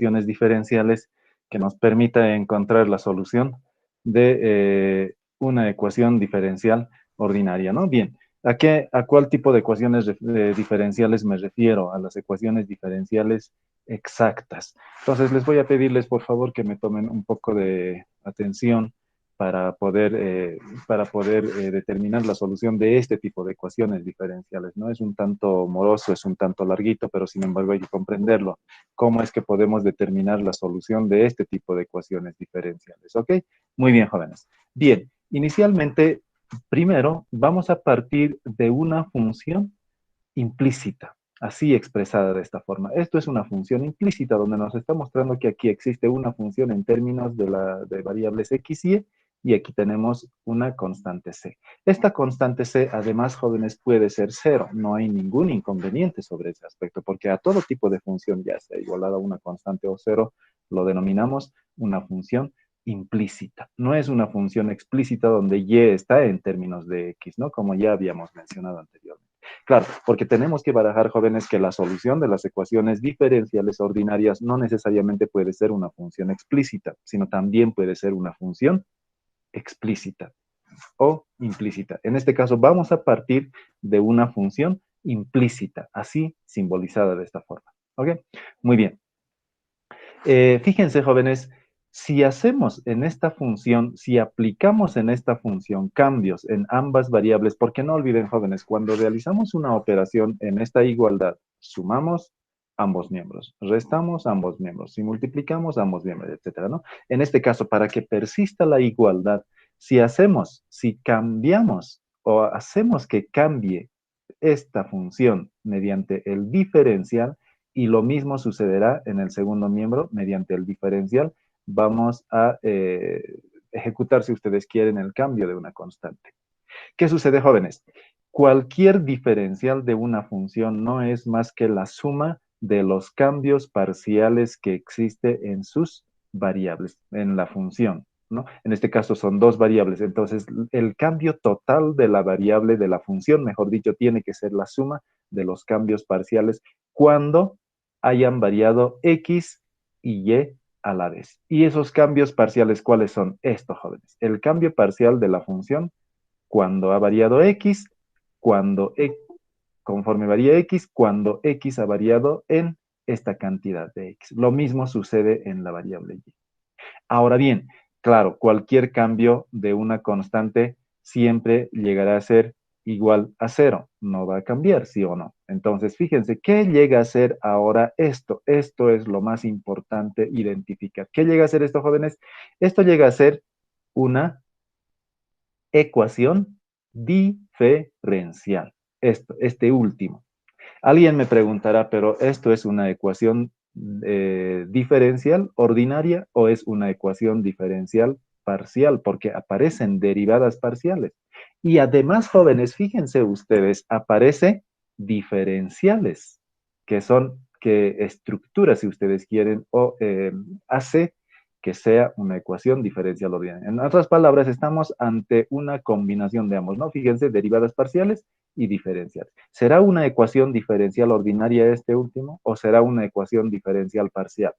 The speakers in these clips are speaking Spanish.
ecuaciones diferenciales que nos permita encontrar la solución de una ecuación diferencial ordinaria, ¿no? Bien, ¿a cuál tipo de ecuaciones diferenciales me refiero? A las ecuaciones diferenciales exactas. Entonces, les voy a pedirles, por favor, que me tomen un poco de atención para poder determinar la solución de este tipo de ecuaciones diferenciales, ¿no? Es un tanto moroso, es un tanto larguito, pero sin embargo hay que comprenderlo. ¿Cómo es que podemos determinar la solución de este tipo de ecuaciones diferenciales? ¿Ok? Muy bien, jóvenes. Bien, inicialmente, primero, vamos a partir de una función implícita, así expresada de esta forma. Esto es una función implícita donde nos está mostrando que aquí existe una función en términos de variables x y aquí tenemos una constante c. Esta constante c, además, jóvenes, puede ser cero. No hay ningún inconveniente sobre ese aspecto, porque a todo tipo de función, ya sea igualada a una constante o cero, lo denominamos una función implícita. No es una función explícita donde y está en términos de x, ¿no? Como ya habíamos mencionado anteriormente. Claro, porque tenemos que barajar, jóvenes, que la solución de las ecuaciones diferenciales ordinarias no necesariamente puede ser una función explícita, sino también puede ser una función explícita o implícita. En este caso, vamos a partir de una función implícita, así simbolizada de esta forma. ¿Ok? Muy bien. Fíjense, jóvenes, si hacemos en esta función, si aplicamos en esta función cambios en ambas variables, porque no olviden, jóvenes, cuando realizamos una operación en esta igualdad, sumamos ambos miembros, restamos ambos miembros, si multiplicamos ambos miembros, etcétera, ¿no? En este caso, para que persista la igualdad, si cambiamos o hacemos que cambie esta función mediante el diferencial, y lo mismo sucederá en el segundo miembro mediante el diferencial. Vamos a ejecutar, si ustedes quieren, el cambio de una constante. ¿Qué sucede, jóvenes? Cualquier diferencial de una función no es más que la suma de los cambios parciales que existe en sus variables, en la función, ¿no? En este caso son dos variables, entonces el cambio total de la variable, de la función, mejor dicho, tiene que ser la suma de los cambios parciales cuando hayan variado x y y a la vez. Y esos cambios parciales, ¿cuáles son? Estos, jóvenes. El cambio parcial de la función cuando ha variado x, conforme varía x, cuando x ha variado en esta cantidad de x. Lo mismo sucede en la variable y. Ahora bien, claro, cualquier cambio de una constante siempre llegará a ser igual a cero. No va a cambiar, ¿sí o no? Entonces, fíjense, ¿qué llega a ser ahora esto? Esto es lo más importante identificar. ¿Qué llega a ser esto, jóvenes? Esto llega a ser una ecuación diferencial. Este último. Alguien me preguntará, pero ¿esto es una ecuación diferencial ordinaria o es una ecuación diferencial parcial? Porque aparecen derivadas parciales. Y además, jóvenes, fíjense ustedes, aparece diferenciales, que estructura, si ustedes quieren, o hace que sea una ecuación diferencial ordinaria. En otras palabras, estamos ante una combinación de ambos, ¿no? Fíjense, derivadas parciales y diferenciales. ¿Será una ecuación diferencial ordinaria este último o será una ecuación diferencial parcial?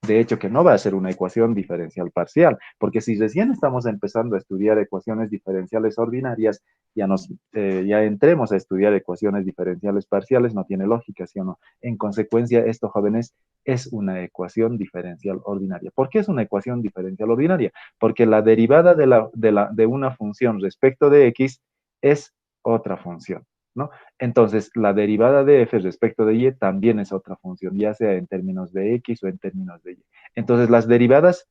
De hecho, que no va a ser una ecuación diferencial parcial, porque si recién estamos empezando a estudiar ecuaciones diferenciales ordinarias, ya entremos a estudiar ecuaciones diferenciales parciales, no tiene lógica, ¿sí o no? En consecuencia, esto, jóvenes, es una ecuación diferencial ordinaria. ¿Por qué es una ecuación diferencial ordinaria? Porque la derivada de una función respecto de x es otra función, ¿no? Entonces, la derivada de f respecto de y también es otra función, ya sea en términos de x o en términos de y. Entonces, las derivadas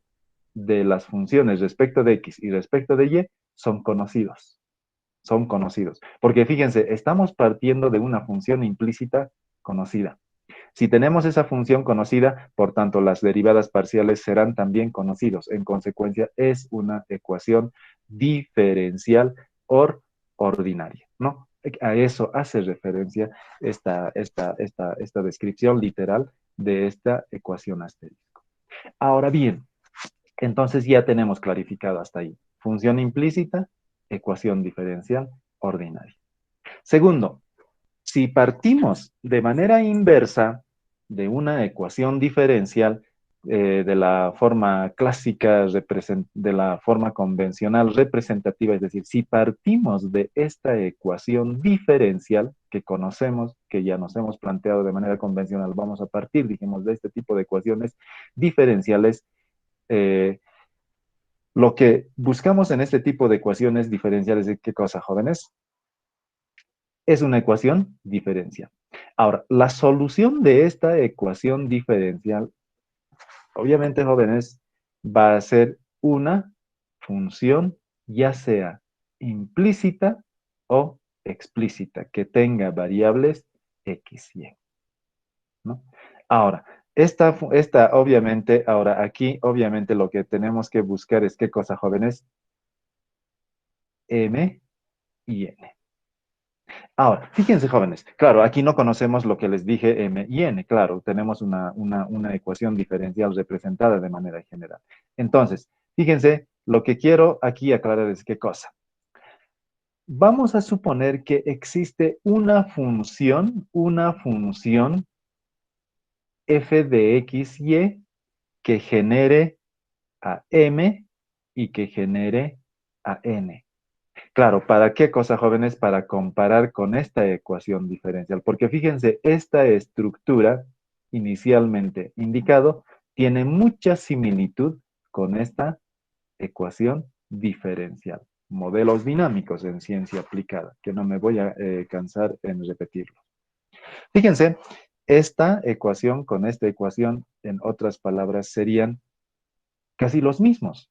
de las funciones respecto de x y respecto de y son conocidos. Son conocidos. Porque fíjense, estamos partiendo de una función implícita conocida. Si tenemos esa función conocida, por tanto, las derivadas parciales serán también conocidos. En consecuencia, es una ecuación diferencial ordinaria, ¿no? A eso hace referencia esta descripción literal de esta ecuación asterisco. Ahora bien, entonces ya tenemos clarificado hasta ahí. Función implícita, ecuación diferencial ordinaria. Segundo, si partimos de manera inversa de una ecuación diferencial de la forma clásica, de la forma convencional representativa, es decir, si partimos de esta ecuación diferencial que conocemos, que ya nos hemos planteado de manera convencional, vamos a partir, dijimos, de este tipo de ecuaciones diferenciales, eh, lo que buscamos en este tipo de ecuaciones diferenciales, ¿de qué cosa, jóvenes? Es una ecuación diferencial. Ahora, la solución de esta ecuación diferencial, obviamente, jóvenes, va a ser una función, ya sea implícita o explícita, que tenga variables x y y, ¿no? Ahora, obviamente, ahora aquí, obviamente, lo que tenemos que buscar es qué cosa, jóvenes, m y n. Ahora, fíjense, jóvenes, claro, aquí no conocemos lo que les dije m y n, claro, tenemos una ecuación diferencial representada de manera general. Entonces, fíjense, lo que quiero aquí aclarar es qué cosa. Vamos a suponer que existe una función f de x, y que genere a m y que genere a n. Claro, ¿para qué cosa, jóvenes? Para comparar con esta ecuación diferencial. Porque fíjense, esta estructura inicialmente indicado tiene mucha similitud con esta ecuación diferencial. Modelos dinámicos en ciencia aplicada, que no me voy a cansar en repetirlo. Fíjense, esta ecuación con esta ecuación, en otras palabras, serían casi los mismos.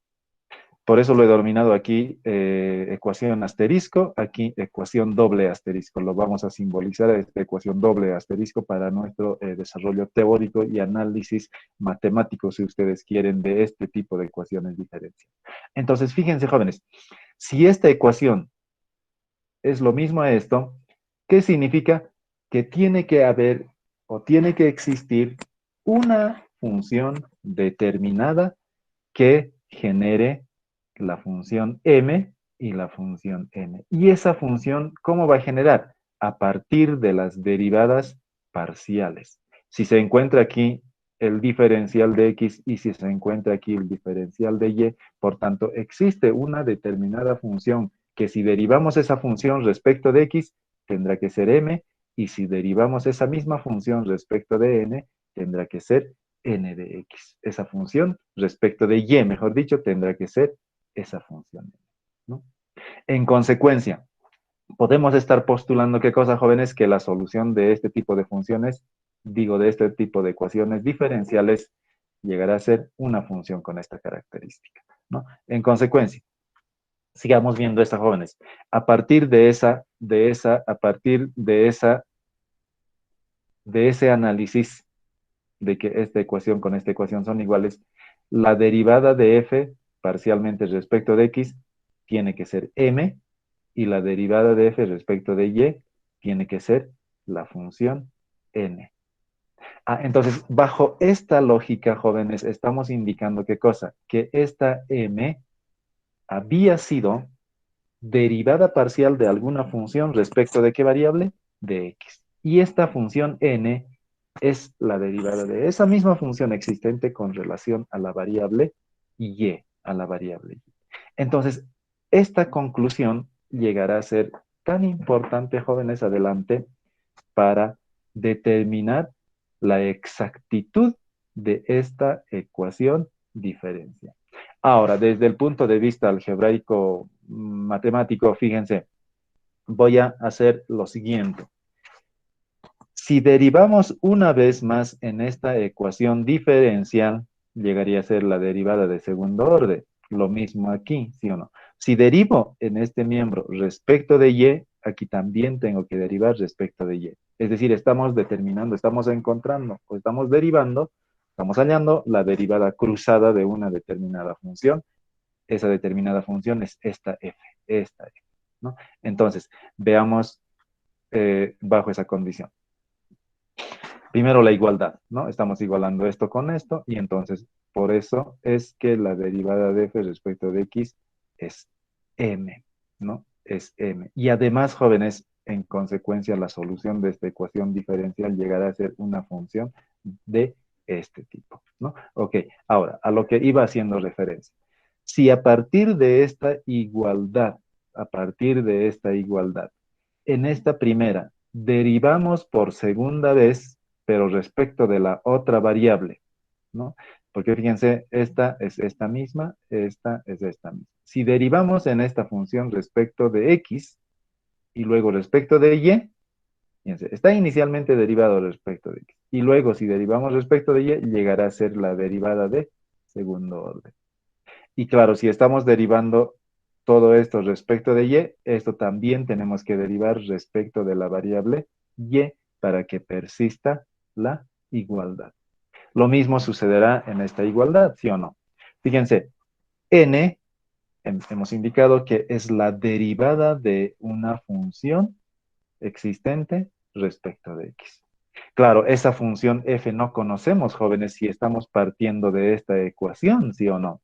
Por eso lo he denominado aquí ecuación asterisco, aquí ecuación doble asterisco. Lo vamos a simbolizar a esta ecuación doble asterisco para nuestro desarrollo teórico y análisis matemático, si ustedes quieren, de este tipo de ecuaciones diferenciales. Entonces, fíjense, jóvenes, si esta ecuación es lo mismo a esto, ¿qué significa? Que tiene que haber o tiene que existir una función determinada que genere la función m y la función n. Y esa función, ¿cómo va a generar? A partir de las derivadas parciales. Si se encuentra aquí el diferencial de x y si se encuentra aquí el diferencial de y, por tanto, existe una determinada función que si derivamos esa función respecto de x, tendrá que ser m, y si derivamos esa misma función respecto de n, tendrá que ser n de x. Esa función respecto de y, mejor dicho, tendrá que ser esa función, ¿no? En consecuencia, podemos estar postulando qué cosa, jóvenes, que la solución de este tipo de funciones, digo, de este tipo de ecuaciones diferenciales, llegará a ser una función con esta característica, ¿no? En consecuencia, sigamos viendo esta, jóvenes. A partir a partir de ese análisis de que esta ecuación con esta ecuación son iguales, la derivada de f parcialmente respecto de x tiene que ser m y la derivada de f respecto de y tiene que ser la función n. Entonces, bajo esta lógica, jóvenes, estamos indicando qué cosa, que esta m había sido derivada parcial de alguna función respecto de qué variable, de x. Y esta función n es la derivada de esa misma función existente con relación a la variable y, a la variable y. Entonces, esta conclusión llegará a ser tan importante, jóvenes, adelante, para determinar la exactitud de esta ecuación diferencial. Ahora, desde el punto de vista algebraico matemático, fíjense, voy a hacer lo siguiente. Si derivamos una vez más en esta ecuación diferencial, llegaría a ser la derivada de segundo orden. Lo mismo aquí, ¿sí o no? Si derivo en este miembro respecto de y, aquí también tengo que derivar respecto de y. Es decir, estamos determinando, estamos encontrando o estamos derivando, estamos hallando la derivada cruzada de una determinada función. Esa determinada función es esta f, ¿no? Entonces, veamos bajo esa condición. Primero la igualdad, ¿no? Estamos igualando esto con esto y entonces por eso es que la derivada de f respecto de x es m, ¿no? Es m. Y además, jóvenes, en consecuencia, la solución de esta ecuación diferencial llegará a ser una función de este tipo, ¿no? Ok, ahora, a lo que iba haciendo referencia. Si a partir de esta igualdad, a partir de esta igualdad, en esta primera, derivamos por segunda vez, pero respecto de la otra variable, ¿no? Porque fíjense, esta es esta misma, esta es esta misma. Si derivamos en esta función respecto de x y luego respecto de y, fíjense, está inicialmente derivado respecto de x. Y luego, si derivamos respecto de y, llegará a ser la derivada de segundo orden. Y claro, si estamos derivando todo esto respecto de y, esto también tenemos que derivar respecto de la variable y para que persista la igualdad. Lo mismo sucederá en esta igualdad, ¿sí o no? Fíjense, n hemos indicado que es la derivada de una función existente respecto de x. Claro, esa función f no conocemos, jóvenes, si estamos partiendo de esta ecuación, ¿sí o no?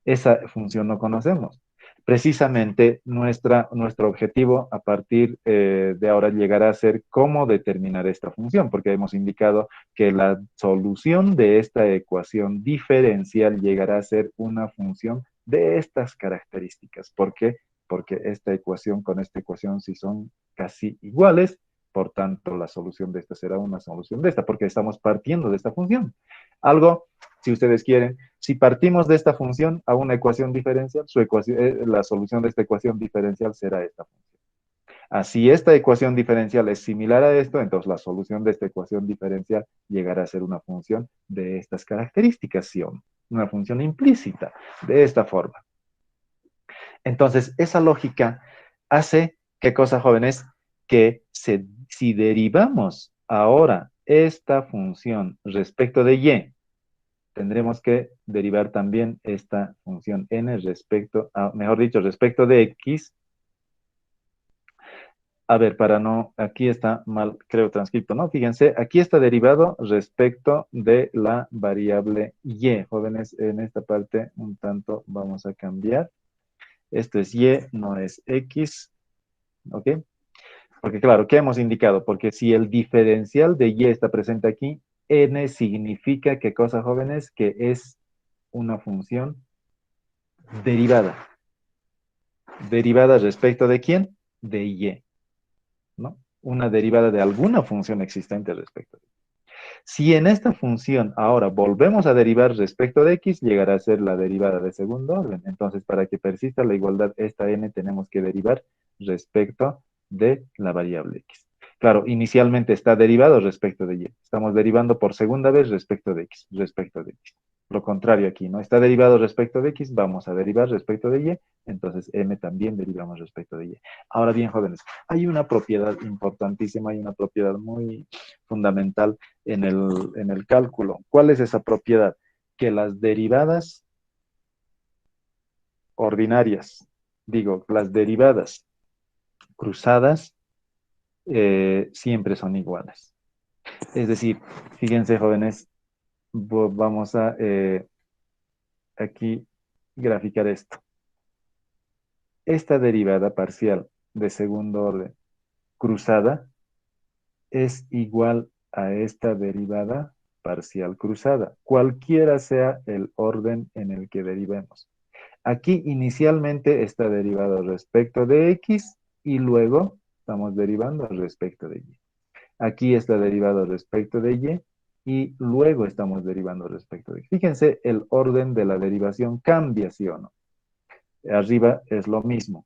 Esa función no conocemos. Precisamente nuestro objetivo a partir de ahora llegará a ser cómo determinar esta función, porque hemos indicado que la solución de esta ecuación diferencial llegará a ser una función de estas características. ¿Por qué? Porque esta ecuación con esta ecuación sí son casi iguales, por tanto la solución de esta será una solución de esta, porque estamos partiendo de esta función. Algo, si ustedes quieren, si partimos de esta función a una ecuación diferencial, la solución de esta ecuación diferencial será esta función. Así esta ecuación diferencial es similar a esto, entonces la solución de esta ecuación diferencial llegará a ser una función de estas características, ¿sí o no? Una función implícita, de esta forma. Entonces, esa lógica hace, ¿qué cosa, jóvenes? Que si derivamos ahora esta función respecto de y, tendremos que derivar también esta función n respecto a, mejor dicho, respecto de x. A ver, para no, aquí está mal, creo, transcrito, ¿no? Fíjense, aquí está derivado respecto de la variable y. Jóvenes, en esta parte un tanto vamos a cambiar. Esto es y, no es x, ¿ok? Porque claro, ¿qué hemos indicado? Porque si el diferencial de y está presente aquí, n significa, ¿qué cosa, jóvenes? Que es una función derivada. ¿Derivada respecto de quién? De y, ¿no? Una derivada de alguna función existente respecto de y. Si en esta función ahora volvemos a derivar respecto de x, llegará a ser la derivada de segundo orden. Entonces, para que persista la igualdad, esta n tenemos que derivar respecto de la variable x. Claro, inicialmente está derivado respecto de y. Estamos derivando por segunda vez respecto de x, respecto de x. Lo contrario aquí, ¿no? Está derivado respecto de x, vamos a derivar respecto de y, entonces m también derivamos respecto de y. Ahora bien, jóvenes, hay una propiedad importantísima, hay una propiedad muy fundamental en el cálculo. ¿Cuál es esa propiedad? Que las derivadas ordinarias, digo, las derivadas cruzadas siempre son iguales. Es decir, fíjense, jóvenes, vamos a aquí graficar esto. Esta derivada parcial de segundo orden cruzada es igual a esta derivada parcial cruzada, cualquiera sea el orden en el que derivemos. Aquí inicialmente está derivado respecto de x y luego estamos derivando respecto de y. Aquí está derivado respecto de y luego estamos derivando respecto de x. Fíjense, el orden de la derivación cambia, ¿sí o no? Arriba es lo mismo.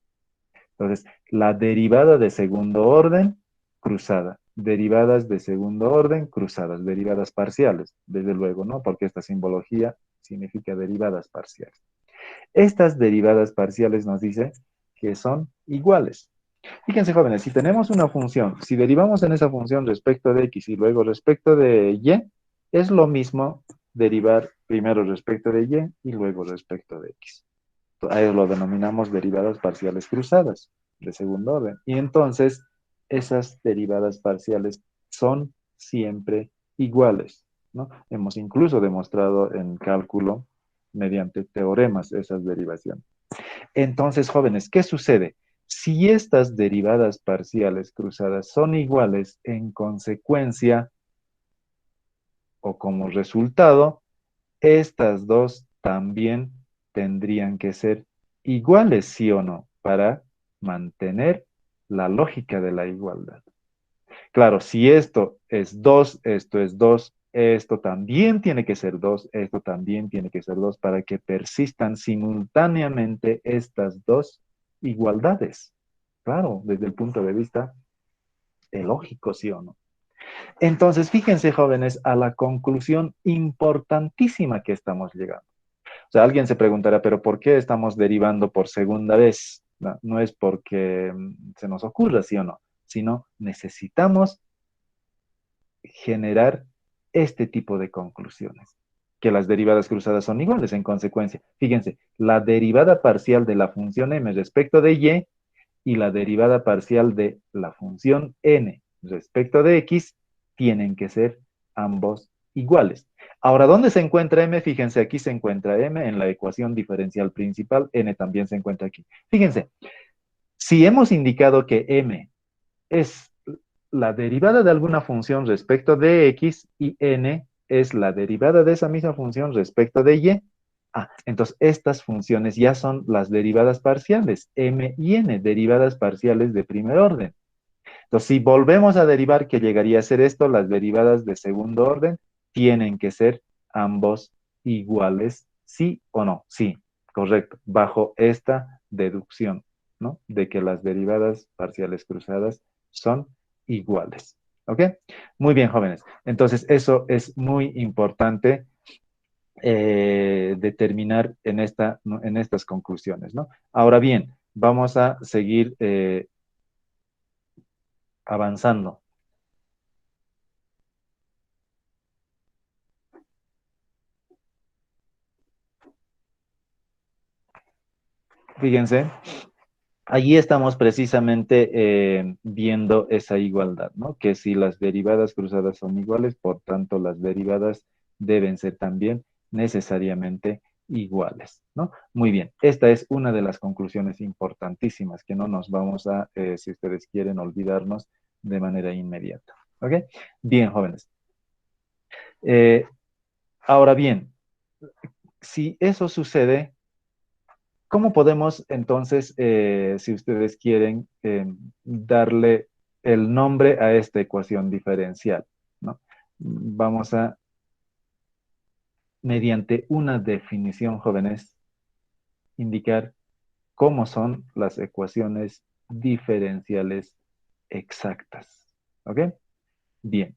Entonces, la derivada de segundo orden, cruzada. Derivadas de segundo orden, cruzadas. Derivadas parciales, desde luego, ¿no? Porque esta simbología significa derivadas parciales. Estas derivadas parciales nos dice que son iguales. Fíjense, jóvenes, si tenemos una función, si derivamos en esa función respecto de x y luego respecto de y, es lo mismo derivar primero respecto de y luego respecto de x. A eso lo denominamos derivadas parciales cruzadas de segundo orden. Y entonces, esas derivadas parciales son siempre iguales, ¿no? Hemos incluso demostrado en cálculo mediante teoremas esas derivaciones. Entonces, jóvenes, ¿qué sucede? Si estas derivadas parciales cruzadas son iguales, en consecuencia, o como resultado, estas dos también tendrían que ser iguales, sí o no, para mantener la lógica de la igualdad. Claro, si esto es 2, esto es 2, esto también tiene que ser 2, esto también tiene que ser 2 para que persistan simultáneamente estas dos igualdades. Claro, desde el punto de vista lógico, sí o no. Entonces, fíjense, jóvenes, a la conclusión importantísima que estamos llegando. O sea, alguien se preguntará, pero ¿por qué estamos derivando por segunda vez? No, no es porque se nos ocurra, sí o no, sino necesitamos generar este tipo de conclusiones, que las derivadas cruzadas son iguales en consecuencia. Fíjense, la derivada parcial de la función m respecto de y y la derivada parcial de la función n respecto de x tienen que ser ambos iguales. Ahora, ¿dónde se encuentra m? Fíjense, aquí se encuentra m en la ecuación diferencial principal, n también se encuentra aquí. Fíjense, si hemos indicado que m es la derivada de alguna función respecto de x y n es la derivada de esa misma función respecto de y. Entonces estas funciones ya son las derivadas parciales, m y n, derivadas parciales de primer orden. Entonces, si volvemos a derivar, que llegaría a ser esto, las derivadas de segundo orden tienen que ser ambos iguales, sí o no. Sí, correcto, bajo esta deducción, ¿no? De que las derivadas parciales cruzadas son iguales. ¿Ok? Muy bien, jóvenes. Entonces, eso es muy importante determinar en estas conclusiones, ¿no? Ahora bien, vamos a seguir avanzando. Fíjense, allí estamos precisamente viendo esa igualdad, ¿no? Que si las derivadas cruzadas son iguales, por tanto las derivadas deben ser también necesariamente iguales, ¿no? Muy bien, esta es una de las conclusiones importantísimas que no nos vamos a, si ustedes quieren, olvidarnos de manera inmediata, ¿ok? Bien, jóvenes. Eh, ahora bien, si eso sucede, ¿cómo podemos entonces, si ustedes quieren, darle el nombre a esta ecuación diferencial, ¿no? Vamos a, mediante una definición, jóvenes, indicar cómo son las ecuaciones diferenciales exactas. ¿Ok? Bien.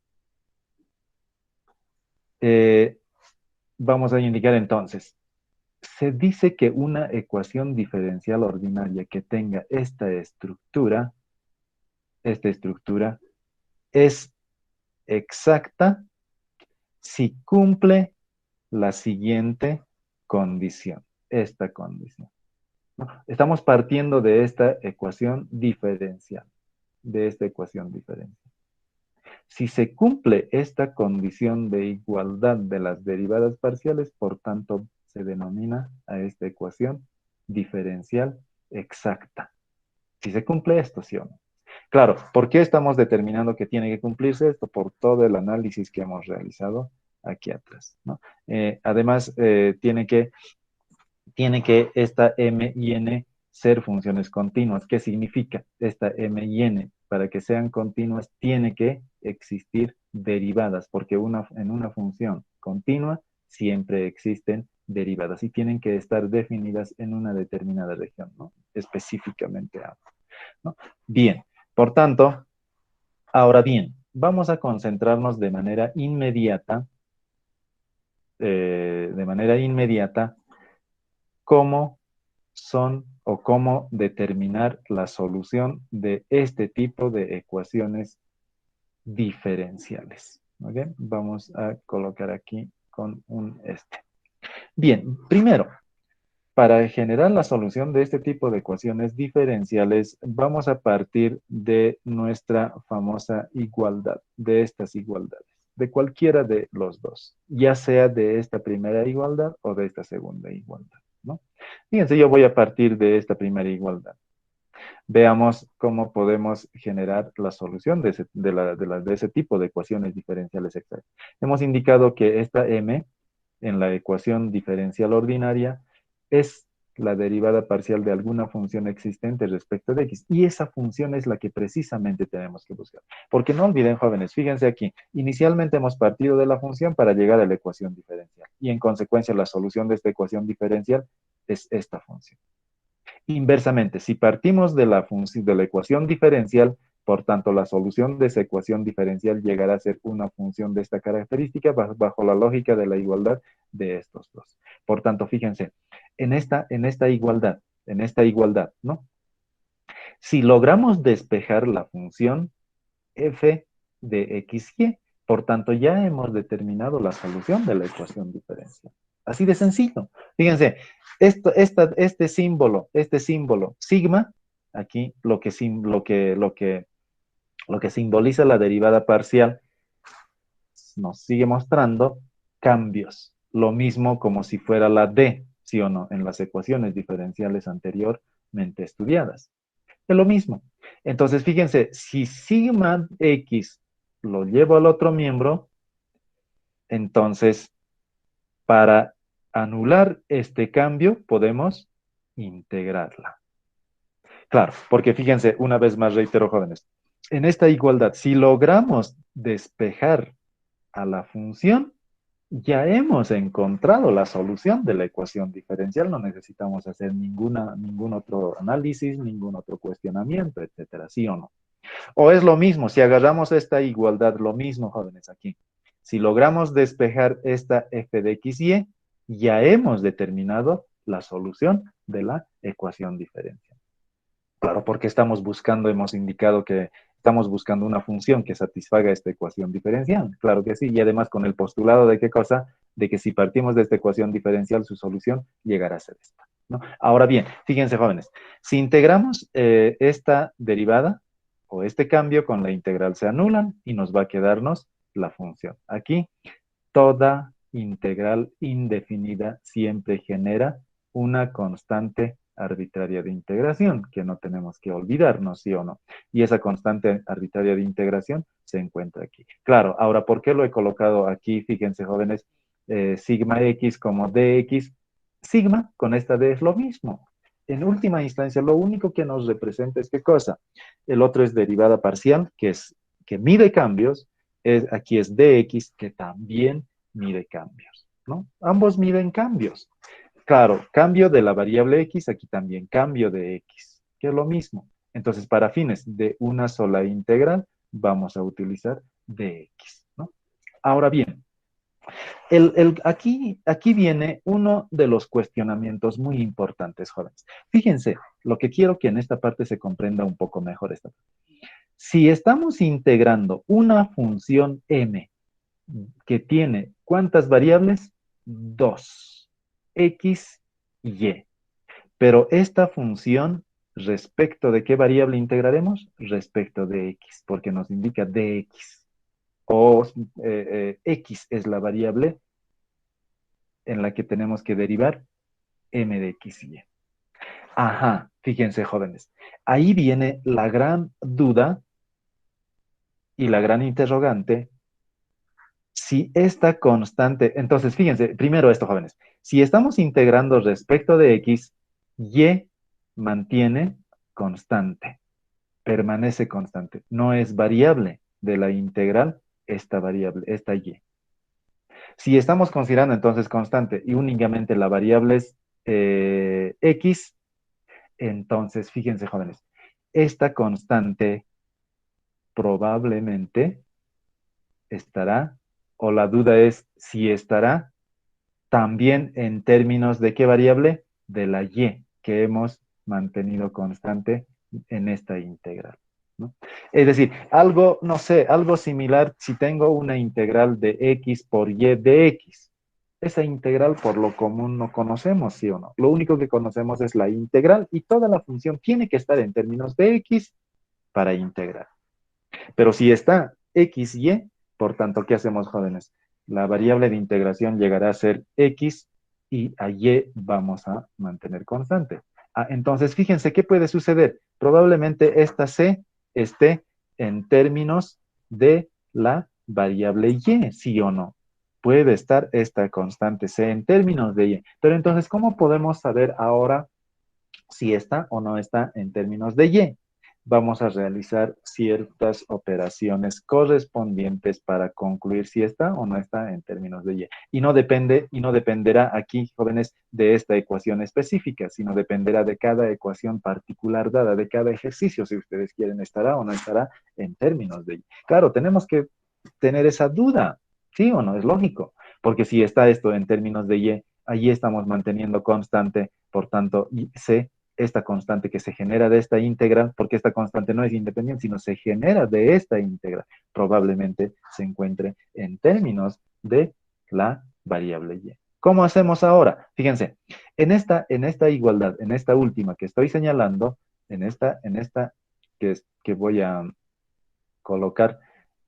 Eh, vamos a indicar entonces. Se dice que una ecuación diferencial ordinaria que tenga esta estructura es exacta si cumple la siguiente condición, esta condición, ¿no? Estamos partiendo de esta ecuación diferencial, de esta ecuación diferencial. Si se cumple esta condición de igualdad de las derivadas parciales, por tanto, se denomina a esta ecuación diferencial exacta. Si se cumple esto, ¿sí o no? Claro, ¿por qué estamos determinando que tiene que cumplirse esto? Por todo el análisis que hemos realizado aquí atrás, ¿no? Además, tiene que esta m y n ser funciones continuas. ¿Qué significa esta m y n? Para que sean continuas, tiene que existir derivadas, porque en una función continua siempre existen derivadas y tienen que estar definidas en una determinada región, ¿no? Específicamente, ¿no? Bien, por tanto, ahora bien, vamos a concentrarnos de manera inmediata, cómo son o cómo determinar la solución de este tipo de ecuaciones diferenciales. ¿Ok? Vamos a colocar aquí con un este. Bien, primero, para generar la solución de este tipo de ecuaciones diferenciales, vamos a partir de nuestra famosa igualdad, de estas igualdades, de cualquiera de los dos, ya sea de esta primera igualdad o de esta segunda igualdad, ¿no? Fíjense, yo voy a partir de esta primera igualdad. Veamos cómo podemos generar la solución de ese tipo de ecuaciones diferenciales exactas. Hemos indicado que esta m en la ecuación diferencial ordinaria es la derivada parcial de alguna función existente respecto de x. Y esa función es la que precisamente tenemos que buscar. Porque no olviden, jóvenes, fíjense aquí, inicialmente hemos partido de la función para llegar a la ecuación diferencial. Y en consecuencia, la solución de esta ecuación diferencial es esta función. Inversamente, si partimos de de la ecuación diferencial, por tanto, la solución de esa ecuación diferencial llegará a ser una función de esta característica bajo la lógica de la igualdad de estos dos. Por tanto, fíjense, en esta igualdad, ¿no? Si logramos despejar la función f de xy, por tanto, ya hemos determinado la solución de la ecuación diferencial. Así de sencillo. Fíjense, este símbolo sigma, aquí lo que simboliza la derivada parcial, nos sigue mostrando cambios. Lo mismo como si fuera la d, sí o no, en las ecuaciones diferenciales anteriormente estudiadas. Es lo mismo. Entonces, fíjense, si sigma x lo llevo al otro miembro, entonces, para anular este cambio, podemos integrarla. Claro, porque fíjense, una vez más reitero, jóvenes, en esta igualdad, si logramos despejar a la función, ya hemos encontrado la solución de la ecuación diferencial, no necesitamos hacer ningún otro análisis, ningún otro cuestionamiento, etcétera, ¿sí o no? O es lo mismo, si agarramos esta igualdad, lo mismo, jóvenes, aquí. Si logramos despejar esta f de x y, ya hemos determinado la solución de la ecuación diferencial. Claro, porque estamos buscando, hemos indicado que estamos buscando una función que satisfaga esta ecuación diferencial. Claro que sí, y además con el postulado de qué cosa, de que si partimos de esta ecuación diferencial, su solución llegará a ser esta, ¿no? Ahora bien, fíjense, jóvenes, si integramos esta derivada o este cambio con la integral se anulan y nos va a quedarnos la función. Aquí, toda integral indefinida siempre genera una constante arbitraria de integración, que no tenemos que olvidarnos, ¿sí o no? Y esa constante arbitraria de integración se encuentra aquí. Claro, ahora, ¿por qué lo he colocado aquí? Fíjense, jóvenes, sigma x como dx. Sigma con esta d es lo mismo. En última instancia, lo único que nos representa es qué cosa. El otro es derivada parcial, que mide cambios. Aquí es dx, que también mide cambios, ¿no? Ambos miden cambios. Claro, cambio de la variable x, aquí también cambio de x, que es lo mismo. Entonces, para fines de una sola integral, vamos a utilizar dx, ¿no? Ahora bien, aquí viene uno de los cuestionamientos muy importantes, jóvenes. Fíjense, lo que quiero que en esta parte se comprenda un poco mejor esta. Si estamos integrando una función m que tiene ¿cuántas variables? Dos, x y y. Pero esta función, ¿respecto de qué variable integraremos? Respecto de x, porque nos indica dx. O x es la variable en la que tenemos que derivar m de x y y. Ajá, fíjense, jóvenes. Ahí viene la gran duda y la gran interrogante. Si esta constante, entonces fíjense, primero esto, jóvenes, si estamos integrando respecto de x, y mantiene constante, permanece constante, no es variable de la integral esta variable, esta y. Si estamos considerando entonces constante y únicamente la variable es x, entonces fíjense, jóvenes, esta constante probablemente estará, o la duda es si estará también en términos de qué variable, de la y que hemos mantenido constante en esta integral, ¿no? Es decir, algo, no sé, algo similar si tengo una integral de x por y de x. Esa integral por lo común no conocemos, ¿sí o no? Lo único que conocemos es la integral y toda la función tiene que estar en términos de x para integrar. Pero si está x, y, por tanto, ¿qué hacemos, jóvenes? La variable de integración llegará a ser x y a y vamos a mantener constante. Entonces, fíjense, ¿qué puede suceder? Probablemente esta C esté en términos de la variable y, ¿sí o no? Puede estar esta constante C en términos de y. Pero entonces, ¿cómo podemos saber ahora si está o no está en términos de y? Vamos a realizar ciertas operaciones correspondientes para concluir si está o no está en términos de y. Y no dependerá aquí, jóvenes, de esta ecuación específica, sino dependerá de cada ecuación particular dada, de cada ejercicio, si ustedes quieren, estará o no estará en términos de y. Claro, tenemos que tener esa duda, ¿sí o no? Es lógico, porque si está esto en términos de y, allí estamos manteniendo constante, por tanto, C, esta constante que se genera de esta íntegra, porque esta constante no es independiente, sino se genera de esta íntegra, probablemente se encuentre en términos de la variable y. ¿Cómo hacemos ahora? Fíjense, en esta igualdad, en esta última que estoy señalando, en esta que voy a colocar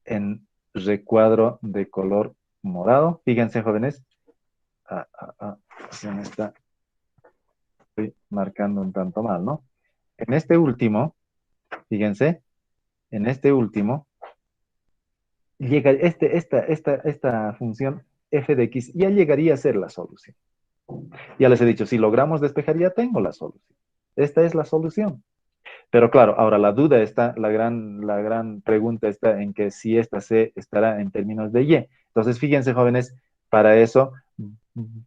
en recuadro de color morado, fíjense, jóvenes, se me está estoy marcando un tanto mal, ¿no? En este último, fíjense, en este último, llega esta función f de x ya llegaría a ser la solución. Ya les he dicho, si logramos despejar, ya tengo la solución. Esta es la solución. Pero claro, ahora la duda está, la gran pregunta está en que si esta C estará en términos de Y. Entonces, fíjense, jóvenes, para eso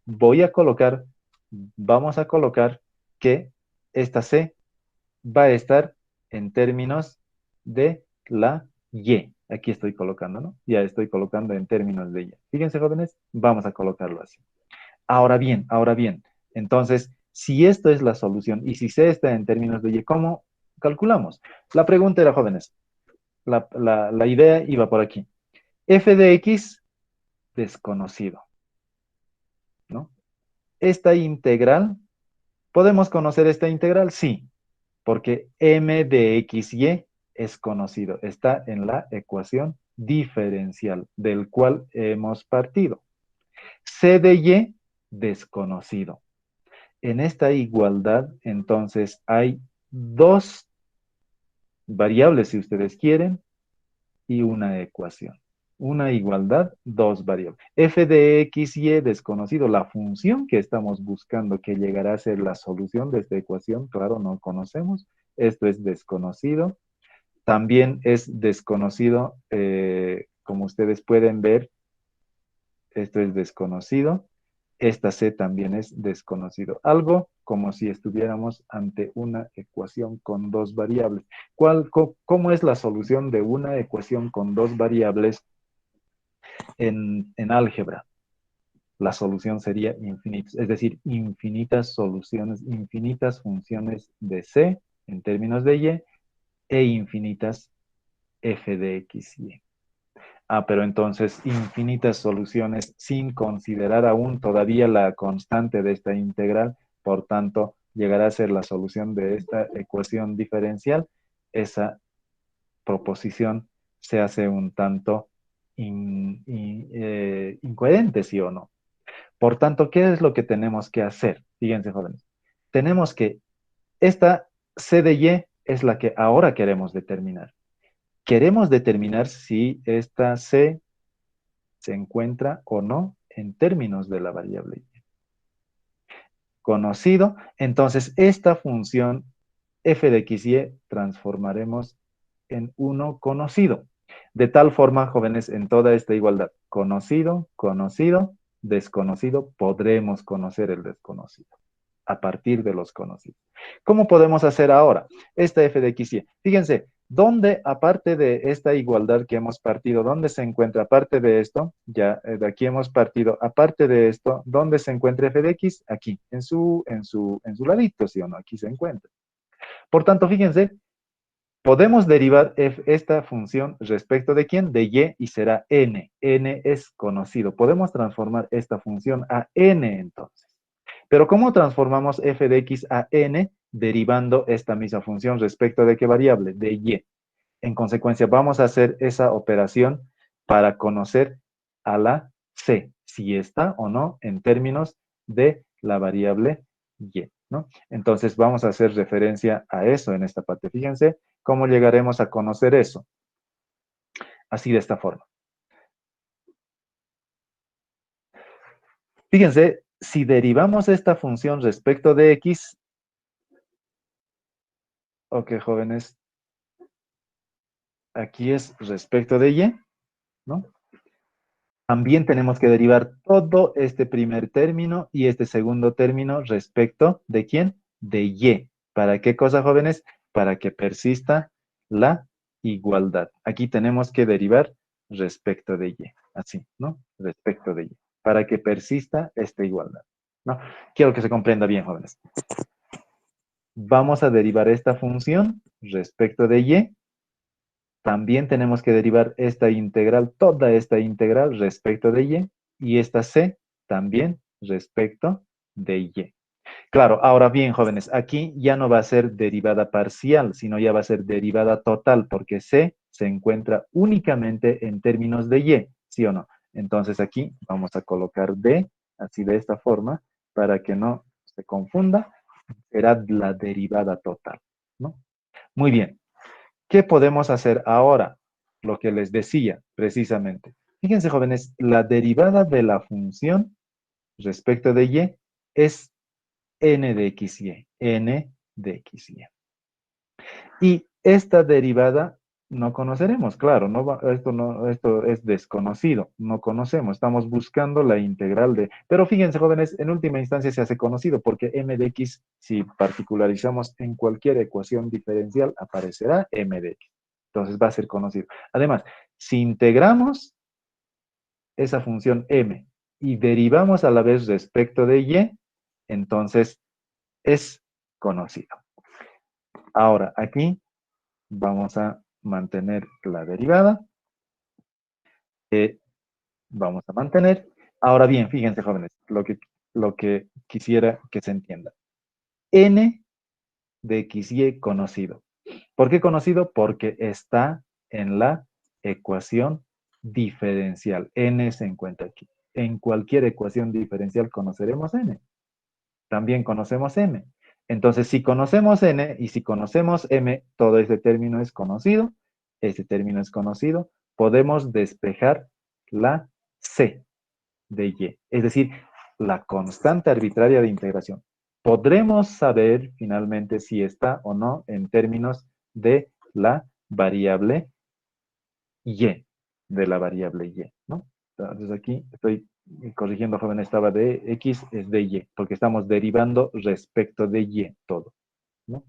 voy a colocar, vamos a colocar que esta C va a estar en términos de la Y. Aquí estoy colocando, ¿no? Ya estoy colocando en términos de Y. Fíjense, jóvenes, vamos a colocarlo así. Ahora bien, entonces, si esto es la solución y si C está en términos de Y, ¿cómo calculamos? La pregunta era, jóvenes, la idea iba por aquí. F de X, desconocido, ¿no? Esta integral, ¿podemos conocer esta integral? Sí, porque m de xy es conocido, está en la ecuación diferencial del cual hemos partido. C de y, desconocido. En esta igualdad, entonces, hay dos variables, si ustedes quieren, y una ecuación. Una igualdad, dos variables. F de x, y desconocido. La función que estamos buscando que llegará a ser la solución de esta ecuación, claro, no conocemos. Esto es desconocido. También es desconocido, como ustedes pueden ver, esto es desconocido. Esta C también es desconocido. Algo como si estuviéramos ante una ecuación con dos variables. ¿Cómo es la solución de una ecuación con dos variables en álgebra? La solución sería infinita, es decir, infinitas soluciones, infinitas funciones de C en términos de Y e infinitas f de x y. Pero entonces infinitas soluciones sin considerar aún todavía la constante de esta integral, por tanto, llegará a ser la solución de esta ecuación diferencial. Esa proposición se hace un tanto incoherente, ¿sí o no? Por tanto, ¿qué es lo que tenemos que hacer? Fíjense, jóvenes. Tenemos que, esta C de Y es la que ahora queremos determinar. Queremos determinar si esta C se encuentra o no en términos de la variable y. Conocido, entonces esta función f de x y transformaremos en uno conocido. De tal forma, jóvenes, en toda esta igualdad, conocido, conocido, desconocido, podremos conocer el desconocido a partir de los conocidos. ¿Cómo podemos hacer ahora esta f de x y? Fíjense, ¿dónde, aparte de esta igualdad que hemos partido, dónde se encuentra, aparte de esto, ya de aquí hemos partido, aparte de esto, ¿dónde se encuentra f de x? Aquí, en su ladito, ¿sí o no? Aquí se encuentra. Por tanto, fíjense, podemos derivar esta función respecto de quién, de y será n. N es conocido. Podemos transformar esta función a n entonces. Pero ¿cómo transformamos f de x a n derivando esta misma función respecto de qué variable? De y. En consecuencia, vamos a hacer esa operación para conocer a la c, si está o no en términos de la variable y. ¿no? Entonces vamos a hacer referencia a eso en esta parte. Fíjense cómo llegaremos a conocer eso. Así de esta forma. Fíjense, si derivamos esta función respecto de x, ok, jóvenes, aquí es respecto de y, ¿no? También tenemos que derivar todo este primer término y este segundo término respecto de quién? De y. ¿Para qué cosa, jóvenes? Para que persista la igualdad. Aquí tenemos que derivar respecto de y. Así, ¿no? Respecto de y. Para que persista esta igualdad, ¿no? Quiero que se comprenda bien, jóvenes. Vamos a derivar esta función respecto de y. También tenemos que derivar esta integral, toda esta integral respecto de y esta c también respecto de y. Claro, ahora bien, jóvenes, aquí ya no va a ser derivada parcial, sino ya va a ser derivada total, porque c se encuentra únicamente en términos de y, ¿sí o no? Entonces aquí vamos a colocar d, así de esta forma, para que no se confunda, será la derivada total, ¿no? Muy bien. ¿Qué podemos hacer ahora? Lo que les decía precisamente. Fíjense, jóvenes, la derivada de la función respecto de y es n de xy, n de xy. Y esta derivada no conoceremos, claro, esto es desconocido, no conocemos, estamos buscando la integral de, pero fíjense, jóvenes, en última instancia se hace conocido porque m de x, si particularizamos en cualquier ecuación diferencial, aparecerá m de x. Entonces va a ser conocido. Además, si integramos esa función m y derivamos a la vez respecto de y, entonces es conocido. Ahora, aquí vamos a mantener la derivada. Vamos a mantener. Ahora bien, fíjense, jóvenes, lo que quisiera que se entienda. N de xy conocido. ¿Por qué conocido? Porque está en la ecuación diferencial. N se encuentra aquí. En cualquier ecuación diferencial conoceremos N. También conocemos M. Entonces, si conocemos N y si conocemos M, todo este término es conocido. Este término es conocido. Podemos despejar la C de Y, es decir, la constante arbitraria de integración. Podremos saber finalmente si está o no en términos de la variable Y, de la variable Y, ¿no? Entonces aquí estoy corrigiendo, joven, estaba de X, es de Y, porque estamos derivando respecto de Y todo, ¿no?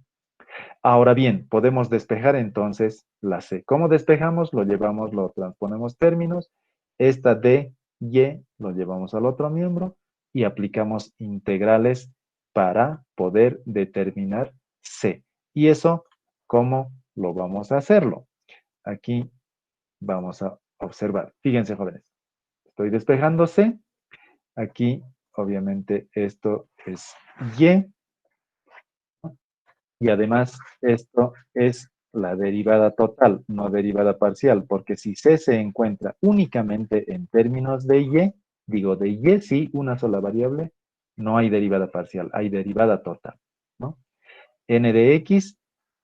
Ahora bien, podemos despejar entonces la C. ¿Cómo despejamos? Lo llevamos, lo transponemos términos. Esta de Y lo llevamos al otro miembro y aplicamos integrales para poder determinar C. ¿Y eso cómo lo vamos a hacerlo? Aquí vamos a observar. Fíjense, jóvenes. Estoy despejando C. Aquí, obviamente, esto es Y. Y además, esto es la derivada total, no derivada parcial, porque si C se encuentra únicamente en términos de Y, digo de Y, sí, una sola variable, no hay derivada parcial, hay derivada total, ¿no? N de X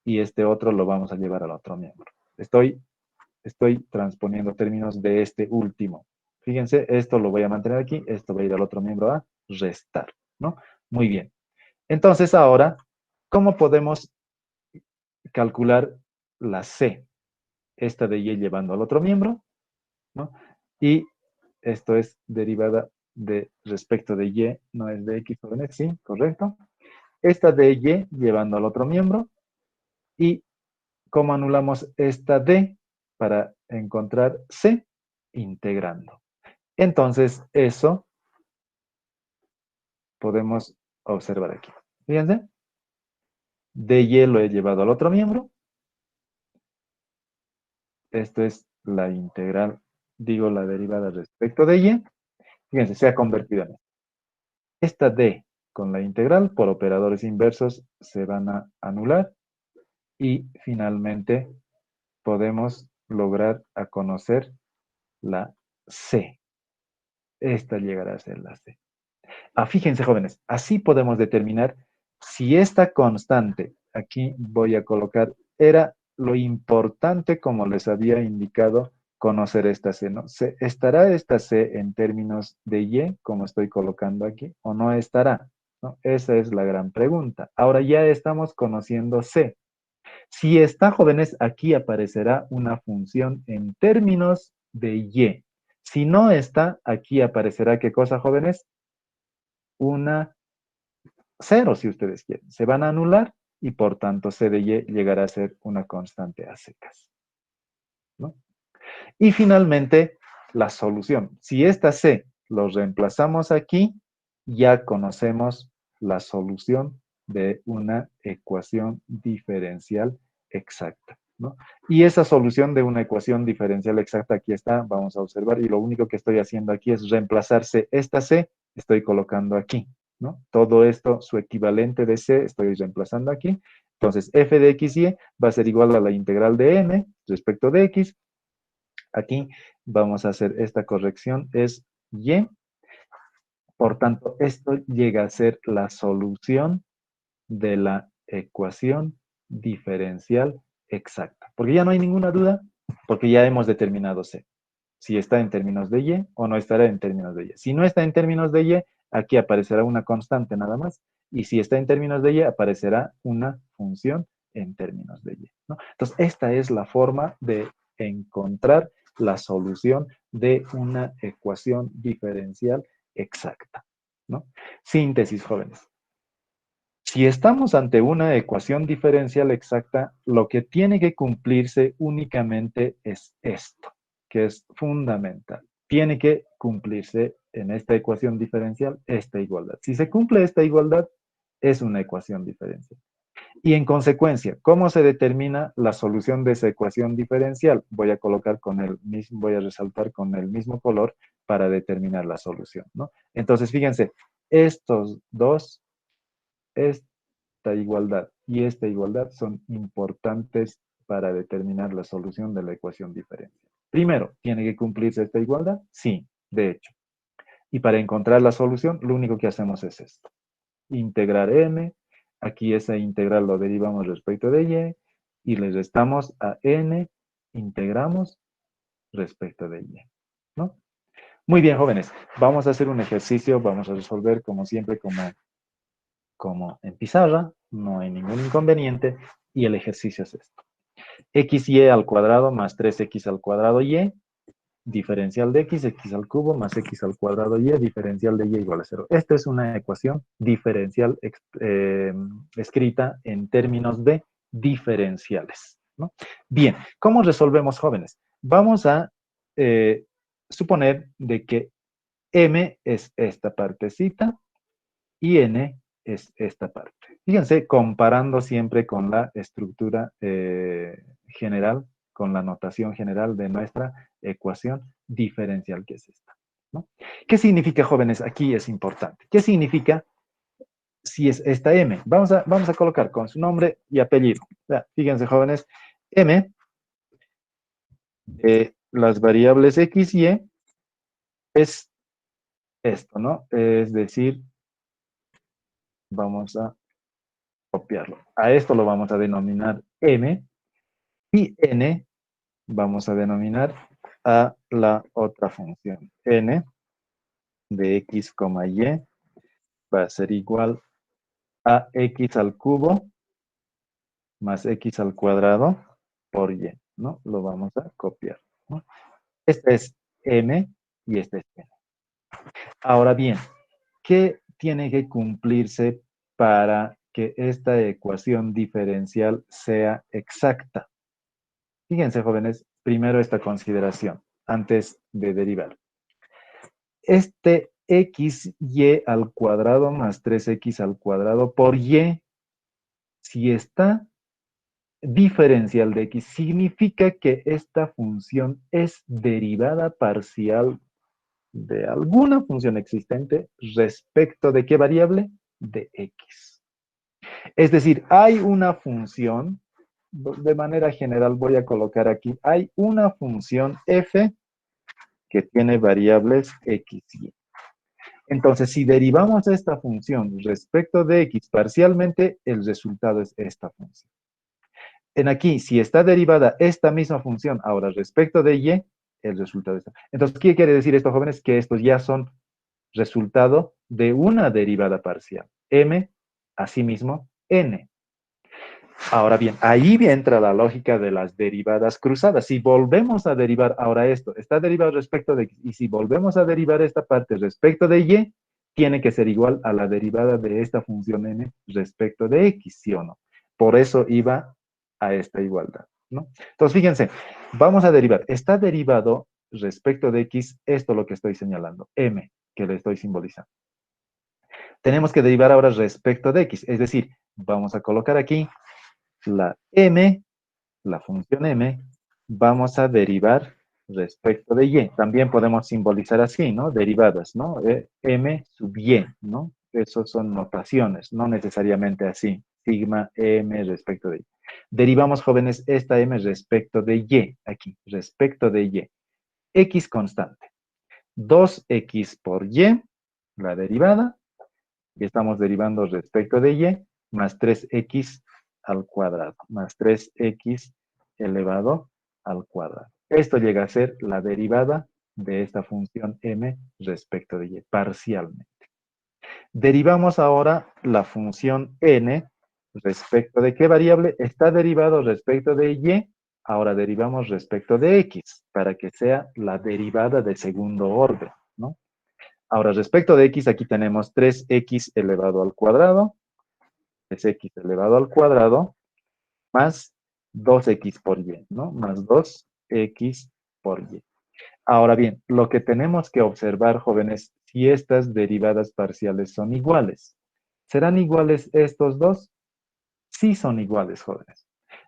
y este otro lo vamos a llevar al otro miembro. Estoy transponiendo términos de este último. Fíjense, esto lo voy a mantener aquí, esto va a ir al otro miembro a restar, ¿no? Muy bien. Entonces ahora, ¿cómo podemos calcular la C, esta de Y llevando al otro miembro, ¿no? Y esto es derivada de respecto de Y, no es de X sobre X, sí, correcto. Esta de Y llevando al otro miembro y cómo anulamos esta D para encontrar C integrando. Entonces, eso podemos observar aquí. Fíjense, dy lo he llevado al otro miembro. Esto es la integral, digo la derivada respecto de y. Fíjense, se ha convertido en esto. Esta d con la integral por operadores inversos se van a anular y finalmente podemos lograr a conocer la c. Esta llegará a ser la c. Fíjense, jóvenes, así podemos determinar Si esta constante, aquí voy a colocar, era lo importante, como les había indicado, conocer esta C, ¿no? ¿Estará esta C en términos de Y, como estoy colocando aquí, o no estará? ¿No? Esa es la gran pregunta. Ahora ya estamos conociendo C. Si está, jóvenes, aquí aparecerá una función en términos de Y. Si no está, aquí aparecerá, ¿qué cosa, jóvenes? Una cero, si ustedes quieren. Se van a anular y por tanto C de Y llegará a ser una constante a secas, ¿no? Y finalmente, la solución. Si esta C lo reemplazamos aquí, ya conocemos la solución de una ecuación diferencial exacta, ¿no? Y esa solución de una ecuación diferencial exacta aquí está, vamos a observar, y lo único que estoy haciendo aquí es reemplazarse esta C, estoy colocando aquí, ¿no? Todo esto, su equivalente de C, estoy reemplazando aquí. Entonces, f de x y va a ser igual a la integral de n respecto de x. Aquí vamos a hacer esta corrección, es y. Por tanto, esto llega a ser la solución de la ecuación diferencial exacta. Porque ya no hay ninguna duda, porque ya hemos determinado C. Si está en términos de Y o no estará en términos de Y. Si no está en términos de Y, aquí aparecerá una constante nada más. Y si está en términos de Y, aparecerá una función en términos de Y, ¿no? Entonces, esta es la forma de encontrar la solución de una ecuación diferencial exacta, ¿no? Síntesis, jóvenes. Si estamos ante una ecuación diferencial exacta, lo que tiene que cumplirse únicamente es esto, que es fundamental. Tiene que cumplirse en esta ecuación diferencial esta igualdad. Si se cumple esta igualdad, es una ecuación diferencial. Y en consecuencia, ¿cómo se determina la solución de esa ecuación diferencial? Voy a colocar con el mismo, voy a resaltar con el mismo color para determinar la solución, ¿no? Entonces, fíjense, estos dos, esta igualdad y esta igualdad son importantes para determinar la solución de la ecuación diferencial. Primero, ¿tiene que cumplirse esta igualdad? Sí, de hecho. Y para encontrar la solución, lo único que hacemos es esto. Integrar n, aquí esa integral lo derivamos respecto de y le restamos a n, integramos respecto de y, ¿no? Muy bien, jóvenes. Vamos a hacer un ejercicio, vamos a resolver como siempre, como en pizarra, no hay ningún inconveniente, y el ejercicio es esto. XY al cuadrado más 3x al cuadrado y, diferencial de x al cubo más x al cuadrado y, diferencial de y igual a 0. Esta es una ecuación diferencial escrita en términos de diferenciales, ¿no? Bien, ¿cómo resolvemos, jóvenes? Vamos a suponer de que m es esta partecita y n es esta parte. Fíjense, comparando siempre con la estructura general, con la notación general de nuestra ecuación diferencial, que es esta, ¿no? ¿Qué significa, jóvenes? Aquí es importante. ¿Qué significa si es esta m? Vamos a colocar con su nombre y apellido. Fíjense, jóvenes, m de las variables x y es esto, ¿no? Es decir, vamos a copiarlo. A esto lo vamos a denominar m y n vamos a denominar a la otra función. N de x, y va a ser igual a x al cubo más x al cuadrado por y, ¿no? Lo vamos a copiar, ¿no? Este es m y este es n. Ahora bien, ¿qué tiene que cumplirse para que esta ecuación diferencial sea exacta? Fíjense, jóvenes, primero esta consideración, antes de derivar. Este xy al cuadrado más 3x al cuadrado por y, si está diferencial de x, significa que esta función es derivada parcial de alguna función existente respecto de qué variable? De x. Es decir, hay una función, de manera general voy a colocar aquí, hay una función f que tiene variables x y. Entonces, si derivamos esta función respecto de x parcialmente, el resultado es esta función. En aquí, si está derivada esta misma función ahora respecto de y, el resultado está. Entonces, ¿qué quiere decir esto, jóvenes? Que estos ya son resultado de una derivada parcial. M, asimismo, n. Ahora bien, ahí entra la lógica de las derivadas cruzadas. Si volvemos a derivar ahora esto, está derivado respecto de x, y si volvemos a derivar esta parte respecto de y, tiene que ser igual a la derivada de esta función n respecto de x, ¿sí o no? Por eso iba a esta igualdad, ¿no? Entonces, fíjense, vamos a derivar. Está derivado respecto de x, esto lo que estoy señalando, m, que le estoy simbolizando. Tenemos que derivar ahora respecto de x, es decir, vamos a colocar aquí la m, la función m, vamos a derivar respecto de y. También podemos simbolizar así, ¿no? Derivadas, ¿no? M sub y, ¿no? Esas son notaciones, no necesariamente así. Sigma m respecto de y. Derivamos, jóvenes, esta m respecto de y, aquí, respecto de y. X constante. 2x por y, la derivada, y estamos derivando respecto de y, más 3x al cuadrado, más 3x elevado al cuadrado. Esto llega a ser la derivada de esta función m respecto de y, parcialmente. Derivamos ahora la función n respecto de qué variable está derivado respecto de y. Ahora derivamos respecto de x para que sea la derivada de segundo orden, ¿no? Ahora, respecto de x, aquí tenemos 3x elevado al cuadrado, 3x elevado al cuadrado, más 2x por y, ¿no? Más 2x por y. Ahora bien, lo que tenemos que observar, jóvenes, si estas derivadas parciales son iguales. ¿Serán iguales estos dos? Sí son iguales, jóvenes.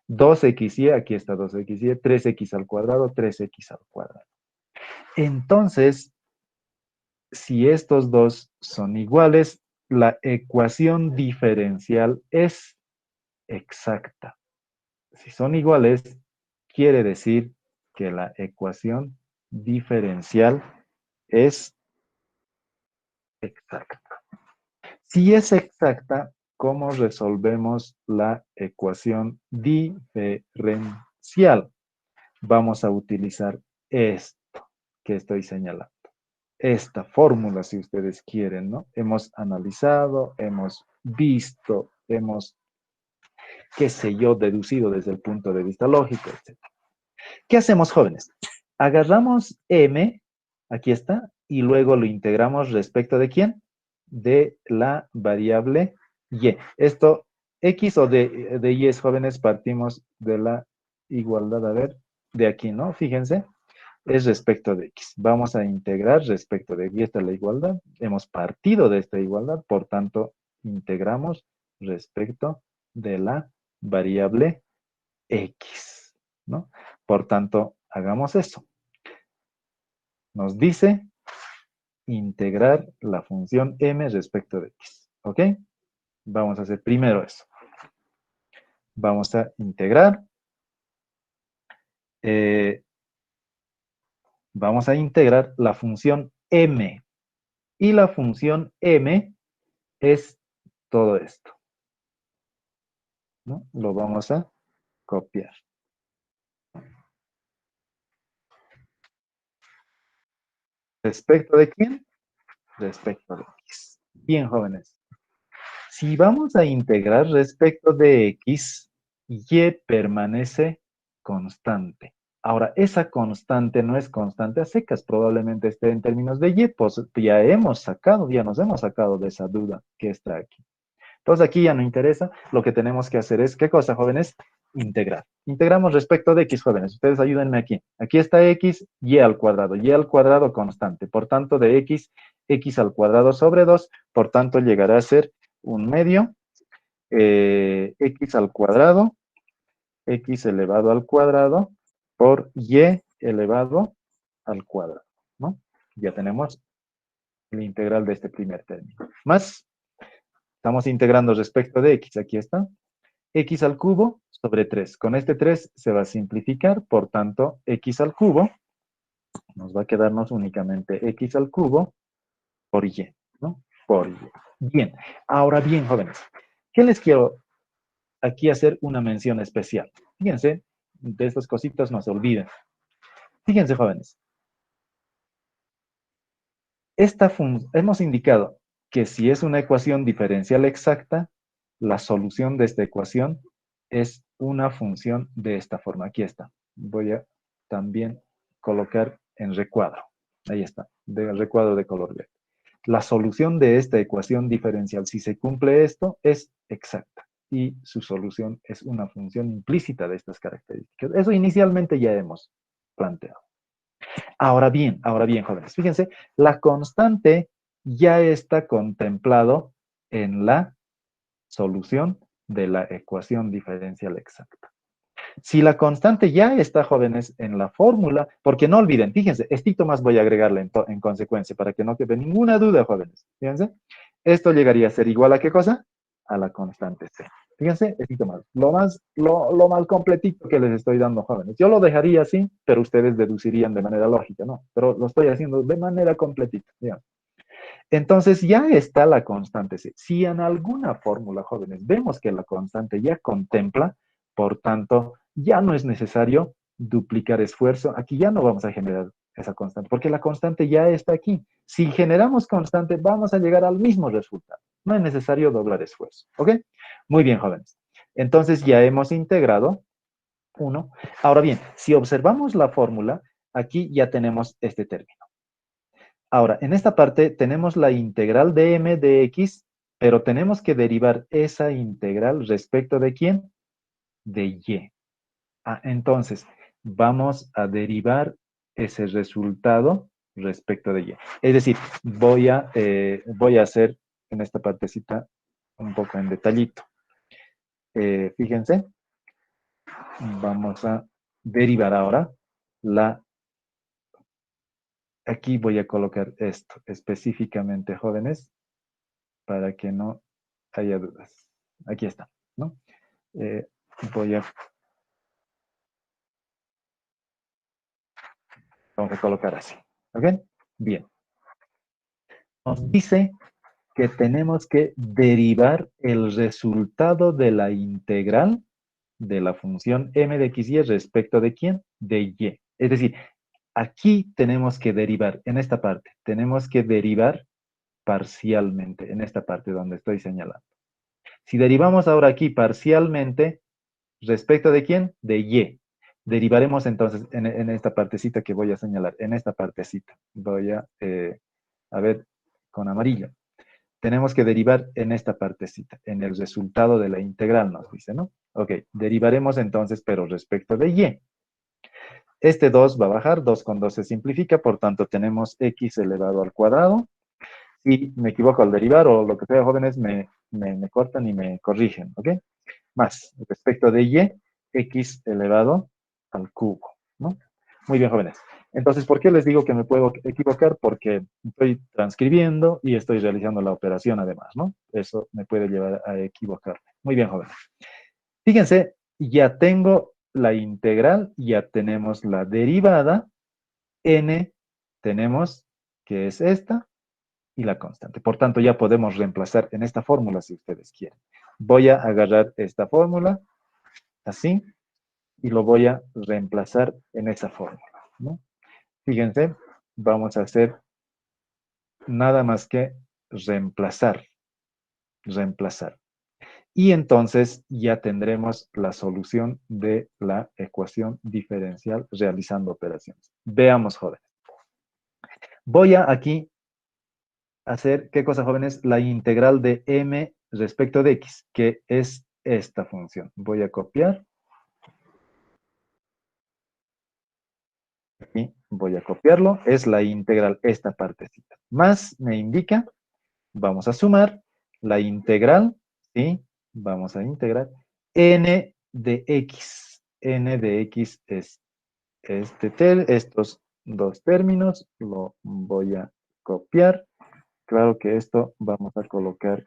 2xy, aquí está 2xy, 3x al cuadrado, 3x al cuadrado. Entonces, si estos dos son iguales, la ecuación diferencial es exacta. Si son iguales, quiere decir que la ecuación diferencial es exacta. Si es exacta, ¿cómo resolvemos la ecuación diferencial? Vamos a utilizar esto que estoy señalando. Esta fórmula, si ustedes quieren, ¿no? Hemos analizado, hemos visto, hemos, qué sé yo, deducido desde el punto de vista lógico, etc. ¿Qué hacemos, jóvenes? Agarramos m, aquí está, y luego lo integramos respecto de quién? De la variable y. Esto, x o de y, jóvenes, partimos de la igualdad, a ver, de aquí, ¿no? Fíjense, es respecto de x. Vamos a integrar respecto de y, esta es la igualdad. Hemos partido de esta igualdad, por tanto, integramos respecto de la variable x, ¿no? Por tanto, hagamos eso. Nos dice integrar la función m respecto de x, ¿ok? Vamos a hacer primero eso. Vamos a integrar. Vamos a integrar la función m. Y la función m es todo esto, ¿no? Lo vamos a copiar. ¿Respecto de quién? Respecto de x. Bien, jóvenes. Si vamos a integrar respecto de x, y permanece constante. Ahora, esa constante no es constante a secas, probablemente esté en términos de y, pues ya nos hemos sacado de esa duda que está aquí. Entonces aquí ya no interesa, lo que tenemos que hacer es, ¿qué cosa, jóvenes? Integrar. Integramos respecto de x, jóvenes. Ustedes ayúdenme aquí. Aquí está x, y al cuadrado constante. Por tanto, de x, x al cuadrado sobre 2, por tanto, llegará a ser un medio, x al cuadrado, x elevado al cuadrado, por y elevado al cuadrado, ¿no? Ya tenemos la integral de este primer término. Más, estamos integrando respecto de x, aquí está, x al cubo sobre 3. Con este 3 se va a simplificar, por tanto, x al cubo, nos va a quedarnos únicamente x al cubo por y. ¿no? Por y. Bien, ahora bien, jóvenes, ¿qué les quiero aquí hacer una mención especial? Fíjense, de estas cositas no se olviden. Fíjense, jóvenes, hemos indicado que si es una ecuación diferencial exacta, la solución de esta ecuación es una función de esta forma. Aquí está. Voy a también colocar en recuadro. Ahí está, de recuadro de color verde. La solución de esta ecuación diferencial, si se cumple esto, es exacta. Y su solución es una función implícita de estas características. Eso inicialmente ya hemos planteado. Ahora bien, jóvenes, fíjense, la constante ya está contemplado en la solución de la ecuación diferencial exacta. Si la constante ya está, jóvenes, en la fórmula, porque no olviden, fíjense, estito más voy a agregarle en consecuencia para que no quede ninguna duda, jóvenes. Fíjense, esto llegaría a ser igual a ¿qué cosa? A la constante C. Fíjense, estito más, lo más completito que les estoy dando, jóvenes. Yo lo dejaría así, pero ustedes deducirían de manera lógica, ¿no? Pero lo estoy haciendo de manera completita, digamos. Entonces ya está la constante C. Si en alguna fórmula, jóvenes, vemos que la constante ya contempla, por tanto, ya no es necesario duplicar esfuerzo. Aquí ya no vamos a generar esa constante, porque la constante ya está aquí. Si generamos constante, vamos a llegar al mismo resultado. No es necesario doblar esfuerzo. ¿Ok? Muy bien, jóvenes. Entonces ya hemos integrado uno. Ahora bien, si observamos la fórmula, aquí ya tenemos este término. Ahora, en esta parte tenemos la integral de m de x, pero tenemos que derivar esa integral respecto de ¿quién? De y. Entonces, vamos a derivar ese resultado respecto de y. Es decir, voy a hacer en esta partecita un poco en detallito. Fíjense, vamos a derivar ahora la. Aquí voy a colocar esto específicamente, jóvenes, para que no haya dudas. Aquí está, ¿no? Eh, voy a, vamos a colocar así, ¿ok? Bien. Nos dice que tenemos que derivar el resultado de la integral de la función m de x y respecto de quién? De y. Es decir, aquí tenemos que derivar, en esta parte, tenemos que derivar parcialmente, en esta parte donde estoy señalando. Si derivamos ahora aquí parcialmente, ¿respecto de quién? De y. Derivaremos entonces en esta partecita que voy a señalar, en esta partecita. Voy a ver con amarillo. Tenemos que derivar en esta partecita, en el resultado de la integral, nos dice, ¿no? Ok, derivaremos entonces, pero respecto de y. Este 2 va a bajar, 2 con 2 se simplifica, por tanto tenemos x elevado al cuadrado. Si me equivoco al derivar o lo que sea, jóvenes, me cortan y me corrigen, ¿ok? Más respecto de y, x elevado al cubo, ¿no? Muy bien, jóvenes. Entonces, ¿por qué les digo que me puedo equivocar? Porque estoy transcribiendo y estoy realizando la operación además, ¿no? Eso me puede llevar a equivocarme. Muy bien, jóvenes. Fíjense, ya tengo la integral, ya tenemos la derivada, n tenemos, que es esta, y la constante. Por tanto, ya podemos reemplazar en esta fórmula si ustedes quieren. Voy a agarrar esta fórmula, así, y lo voy a reemplazar en esa fórmula, ¿no? Fíjense, vamos a hacer nada más que reemplazar, reemplazar. Y entonces ya tendremos la solución de la ecuación diferencial realizando operaciones. Veamos, jóvenes. Voy a aquí hacer, ¿qué cosa, jóvenes? La integral de m respecto de x, que es esta función. Voy a copiar. Aquí voy a copiarlo. Es la integral, esta partecita. Más me indica, vamos a sumar la integral, ¿sí? Vamos a integrar n de x. N de x es estos dos términos. Lo voy a copiar. Claro que esto vamos a colocar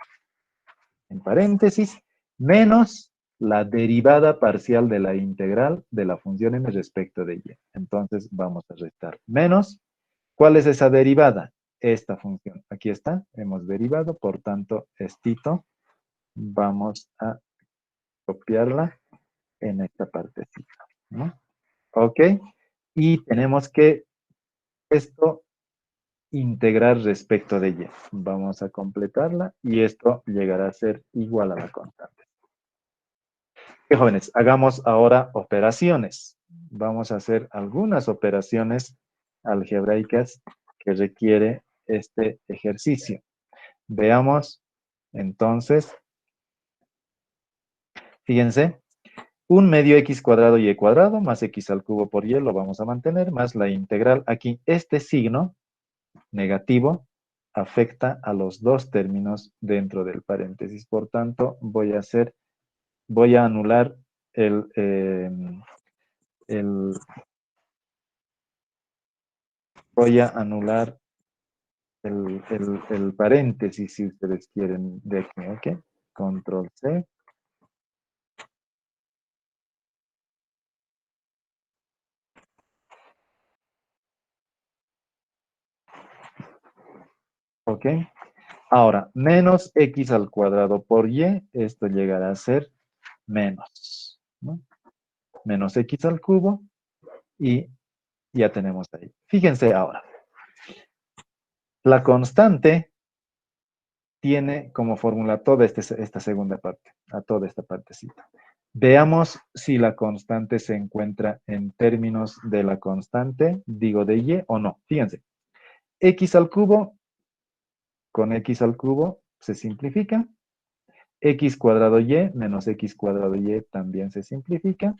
en paréntesis, menos la derivada parcial de la integral de la función m respecto de y. Entonces vamos a restar menos. ¿Cuál es esa derivada? esta función. Aquí está, hemos derivado, por tanto, estito, vamos a copiarla en esta partecita, ¿no? Ok, y tenemos que esto integrar respecto de y. Vamos a completarla y esto llegará a ser igual a la constante. Ok, jóvenes, hagamos ahora operaciones. Vamos a hacer algunas operaciones algebraicas que requiere este ejercicio. Veamos, entonces, fíjense, un medio x cuadrado y cuadrado más x al cubo por y lo vamos a mantener, más la integral aquí. Este signo negativo afecta a los dos términos dentro del paréntesis. Por tanto, voy a anular el, el voy a anular el paréntesis si ustedes quieren de aquí, ¿ok? Control C. ¿Ok? Ahora, menos x al cuadrado por y, esto llegará a ser menos, ¿no? Menos x al cubo y ya tenemos ahí. Fíjense ahora, la constante tiene como fórmula toda esta segunda parte, a toda esta partecita. Veamos si la constante se encuentra en términos de la constante, digo de y o no. Fíjense, x al cubo con x al cubo se simplifica. X cuadrado y menos x cuadrado y también se simplifica.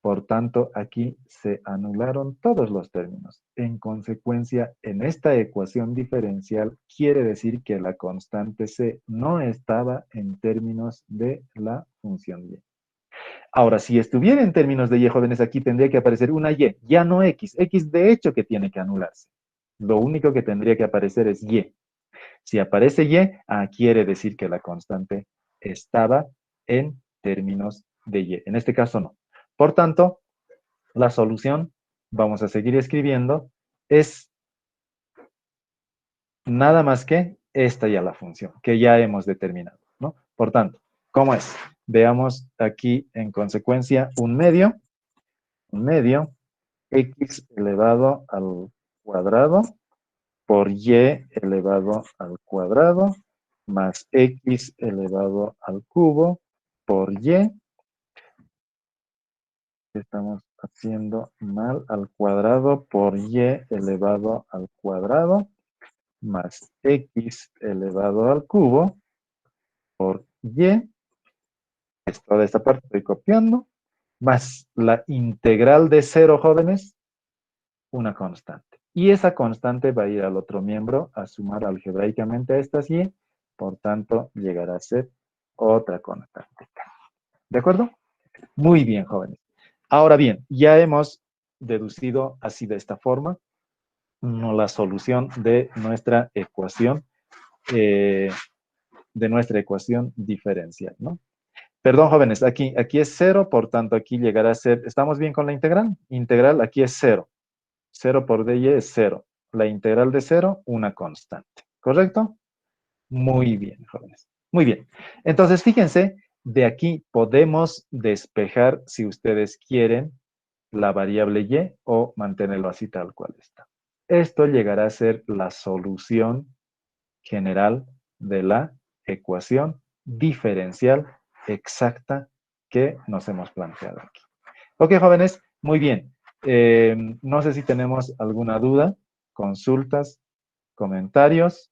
Por tanto, aquí se anularon todos los términos. En consecuencia, en esta ecuación diferencial quiere decir que la constante c no estaba en términos de la función y. Ahora, si estuviera en términos de y, jóvenes, aquí tendría que aparecer una y, ya no x. X de hecho que tiene que anularse. Lo único que tendría que aparecer es y. Si aparece y, quiere decir que la constante estaba en términos de y. En este caso no. Por tanto, la solución, vamos a seguir escribiendo, es nada más que esta ya la función, que ya hemos determinado, ¿no? Por tanto, ¿cómo es? Veamos aquí en consecuencia un medio, x elevado al cuadrado por y elevado al cuadrado más x elevado al cubo por y. Estamos haciendo mal al cuadrado por y elevado al cuadrado más x elevado al cubo por y. Toda esta parte estoy copiando. Más la integral de 0, jóvenes, una constante. Y esa constante va a ir al otro miembro a sumar algebraicamente a estas y, por tanto, llegará a ser otra constante. ¿De acuerdo? Muy bien, jóvenes. Ahora bien, ya hemos deducido así de esta forma la solución eh, de nuestra ecuación diferencial, ¿no? Perdón, jóvenes, aquí es 0, por tanto, aquí llegará a ser, ¿estamos bien con la integral? Integral aquí es 0. 0 por dy es 0. La integral de 0, una constante. ¿Correcto? Muy bien, jóvenes. Muy bien. Entonces, fíjense, de aquí podemos despejar, si ustedes quieren, la variable y o mantenerlo así tal cual está. Esto llegará a ser la solución general de la ecuación diferencial exacta que nos hemos planteado aquí. Ok, jóvenes, muy bien. No sé si tenemos alguna duda, consultas, comentarios.